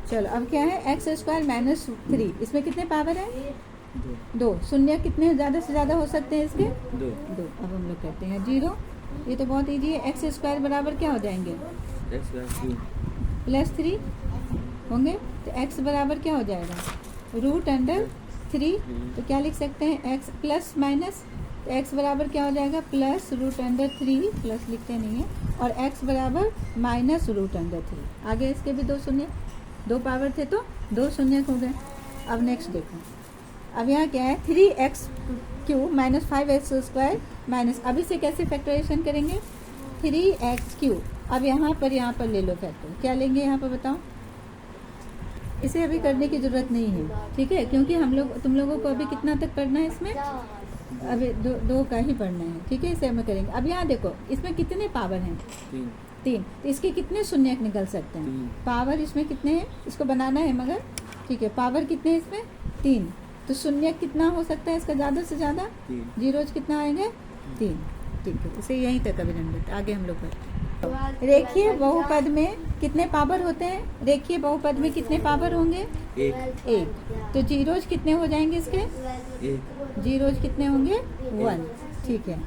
चलो अब क्या है, एक्स स्क्वायर माइनस 3, इसमें कितने पावर है? 2 2। शून्य कितने ज़्यादा से ज़्यादा हो सकते हैं इसके? 2 2। अब हम लोग कहते हैं 0। ये तो बहुत ईजी है। एक्स स्क्वायर बराबर क्या हो जाएंगे? x + 3 प्लस 3 होंगे, तो एक्स बराबर क्या हो जाएगा? √3। तो क्या लिख सकते हैं? एक्स प्लस माइनस, तो एक्स बराबर क्या हो जाएगा? प्लस √3, प्लस लिखते नहीं है, और एक्स बराबर माइनस √3। आगे इसके भी 2 शून्य, 2 पावर थे तो 2 शून्य हो गए। अब नेक्स्ट देखो, अब यहाँ क्या है? 3x³ माइनस 5x² माइनस, अब इसे कैसे फैक्टराइजेशन करेंगे? 3x³। अब यहाँ पर ले लो फैक्टर, क्या लेंगे यहाँ पर बताओ? इसे अभी करने की ज़रूरत नहीं है, ठीक है, क्योंकि तुम लोगों को अभी कितना तक पढ़ना है इसमें? अभी दो का ही पढ़ना है, ठीक है, इसे हम करेंगे। अब यहाँ देखो, इसमें कितने पावर हैं? 3। तो इसके कितने शून्य निकल सकते हैं? पावर इसमें कितने हैं? इसको बनाना है मगर, ठीक है, पावर कितने हैं इसमें? 3। तो शून्य कितना हो सकता है इसका ज़्यादा से ज़्यादा? जीरोज कितना आएंगे? 3। ठीक है, इसे यहीं तक अभिनंदित। आगे हम लोग बढ़ते हैं। रेखीय बहुपद में कितने पावर होते हैं? रेखीय बहुपद में कितने पावर होंगे? 1। तो जीरोज कितने हो जाएंगे इसके? 1 जीरोज कितने होंगे? 1। ठीक है,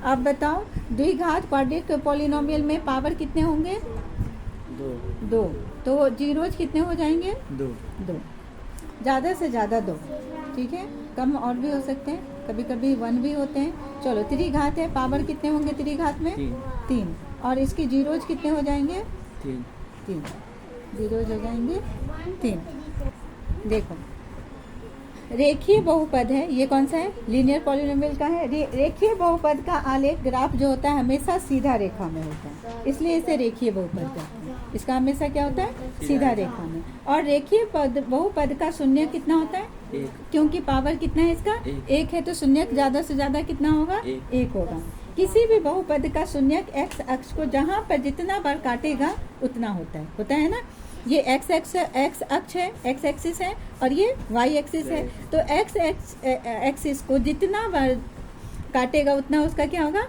अब बताओ द्विघात क्वाड्रेटिक पॉलिनोमियल में पावर कितने होंगे? 2। तो जीरोज कितने हो जाएंगे? 2। ज़्यादा से ज़्यादा 2, ठीक है, कम और भी हो सकते हैं, कभी कभी 1 भी होते हैं। चलो त्रिघात है, पावर कितने होंगे त्रिघात में? 3। और इसकी जीरोज कितने हो जाएंगे? 3। जीरोज हो जाएंगे 3। देखो रेखीय बहुपद है, ये कौन सा है? लीनियर पॉलिनोमियल का है। रेखीय बहुपद का आलेख ग्राफ जो होता है हमेशा सीधा रेखा में होता है, इसलिए इसे रेखीय बहुपद कहते हैं। इसका हमेशा क्या होता है? सीधा रेखा में। और रेखीय बहुपद का शून्य कितना होता है? 1 क्योंकि पावर कितना है इसका? 1 है, तो शून्य ज़्यादा से ज़्यादा कितना होगा? 1 होगा। किसी भी बहुपद का शून्य एक्स अक्ष को जहाँ पर जितना बार काटेगा उतना होता है ना। ये एक्स अक्ष है, एक्स एक्सिस है, और ये वाई एक्सिस है। तो एक्स एक्सिस को जितना बार काटेगा उतना उसका क्या होगा?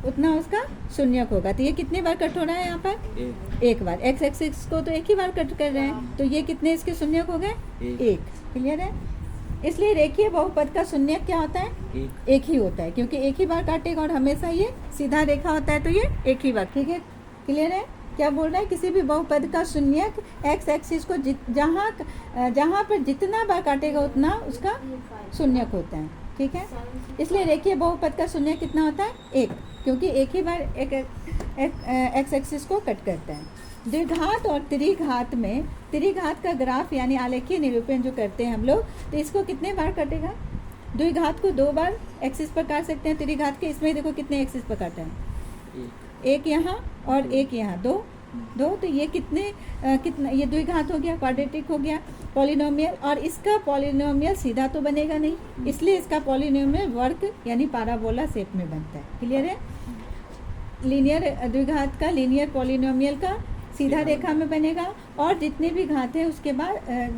उतना उसका शून्यक होगा। तो ये कितने बार कट हो रहा है यहाँ पर? 1 बार। एक्स एक्सिस को तो एक ही बार कट कर रहे हैं, तो ये कितने इसके शून्यक हो गए? 1। क्लियर है? इसलिए रेखीय बहुपद का शून्यक क्या होता है? 1 ही होता है, क्योंकि एक ही बार काटेगा और हमेशा ये सीधा रेखा होता है, तो ये एक ही बार। ठीक है, क्लियर है? क्या बोल रहा है? किसी भी बहुपद का शून्यक एक्स एक्सिस को जहाँ पर जितना बार काटेगा उतना उसका शून्यक होता है। ठीक है, इसलिए रेखीय बहुपद का शून्य कितना होता है? 1, क्योंकि एक ही बार एक एक्स एक्सिस को कट करता है। द्विघात और त्रिघात में, त्रिघात का ग्राफ यानी आलेखीय निरूपण जो करते हैं हम लोग, तो इसको कितने बार कटेगा? द्विघात को 2 बार एक्सिस पर काट सकते हैं। त्रिघात के इसमें देखो कितने एक्सिस पर काटा है? 1 यहाँ और 1 यहाँ, 2। तो ये कितना ये द्विघात हो गया, क्वाड्रेटिक हो गया, पॉलिनोमियल। और इसका पॉलिनोमियल सीधा तो बनेगा नहीं, इसलिए इसका पॉलिनोमियल वर्ग यानी पाराबोला शेप में बनता है। क्लियर है? लीनियर द्विघात का, लीनियर पॉलिनोमियल का सीधा रेखा में बनेगा, और जितने भी घात है उसके बाद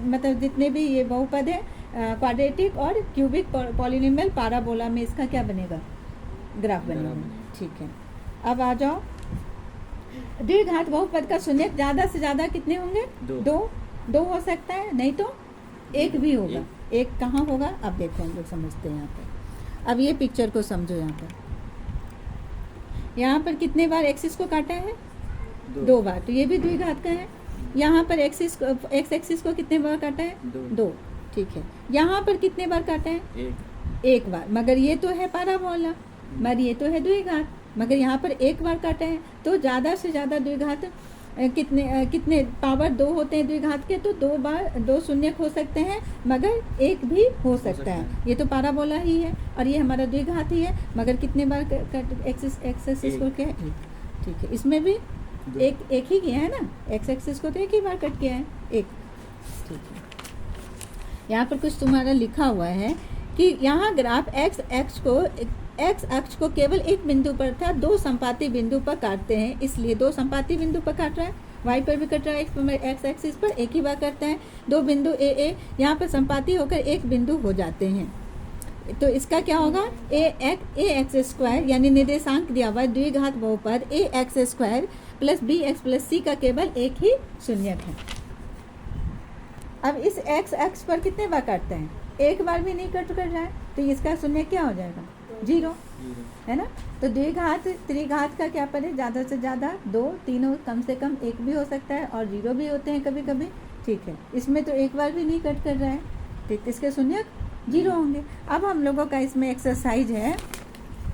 मतलब जितने भी ये बहुपद है क्वाड्रेटिक और क्यूबिक पॉलिनोमियल पाराबोला में इसका क्या बनेगा? ग्राफ बनेगा। ठीक है, अब आ जाओ द्विघात बहुपद का शून्य ज़्यादा से ज़्यादा कितने होंगे? 2 हो सकता है, नहीं तो 1 भी होगा। 1 कहाँ होगा? अब देखो हम लोग समझते हैं यहाँ पर। अब ये पिक्चर को समझो। यहाँ पर कितने बार एक्सिस को काटा है? 2 बार, तो ये भी द्विघात का है। यहाँ पर एक्स एक्सिस को कितने बार काटा है? 2। ठीक है, यहाँ पर कितने बार काटा है? 1 बार, मगर ये तो है पाराबोला, मगर ये तो है द्विघात, मगर यहाँ पर 1 बार काटा है। तो ज़्यादा से ज़्यादा द्विघात कितने पावर 2 होते हैं द्विघात के, तो 2 बार 2 शून्य हो सकते हैं, मगर 1 भी हो सकता है। ये तो पाराबोला ही है और ये हमारा द्विघात ही है, मगर कितने बार एक्सिस को क्या है? 1। ठीक है, इसमें भी एक ही किया है ना, एक्स एक्सिस को तो 1 ही बार कट किया है, 1। ठीक है, यहाँ पर कुछ तुम्हारा लिखा हुआ है कि यहाँ ग्राफ एक्स अक्ष को केवल एक बिंदु पर था 2 संपाती बिंदु पर काटते हैं, इसलिए 2 संपाती बिंदु पर काट रहा है। वाई पर भी कट रहा है, एक्स एक्सिस पर एक ही बार करते हैं। 2 बिंदु ए यहाँ पर संपाती होकर एक बिंदु हो जाते हैं। तो इसका क्या होगा ए एक्स स्क्वायर यानी निर्देशांक दिया हुआ है द्विघात बहुपद a x square plus b x plus c का केवल एक ही शून्यक है। अब इस एक्स एक्स पर कितने बार काटते हैं, एक बार भी नहीं कट कर रहा है, तो इसका शून्य क्या हो जाएगा 0, है ना। तो द्विघात त्रिघात का क्या पड़े, ज़्यादा से ज़्यादा 2, तीनों कम से कम 1 भी हो सकता है और 0 भी होते हैं कभी कभी, ठीक है। इसमें तो एक बार भी नहीं कट कर रहा है, ठीक, इसके शून्य 0 होंगे। अब हम लोगों का इसमें एक्सरसाइज है,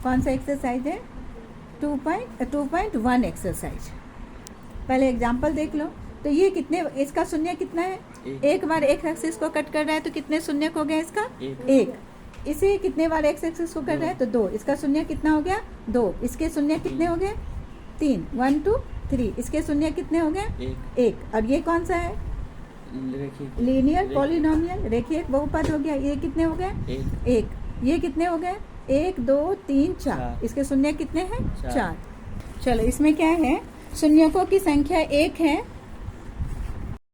कौन सा एक्सरसाइज है 2.1 एक्सरसाइज। पहले एग्जाम्पल देख लो। तो ये कितने, इसका शून्य कितना है, एक बार एक एक्सिस को कट कर रहा है तो कितने शून्य हो गया इसका 1। इसे कितने बार एक्स एक्सिस को कर रहा है तो 2, इसका शून्य कितना हो गया 2। इसके शून्य कितने हो गए 3, 1 2 3। इसके शून्य कितने हो गए 1। और ये कौन सा है लीनियर पॉलिनोमियल, रेखीय बहुपद हो गया। ये कितने हो गए 1। ये कितने हो गए 1 2 3 4। इसके शून्य कितने हैं 4। चलो इसमें क्या है, शून्यकों की संख्या 1 है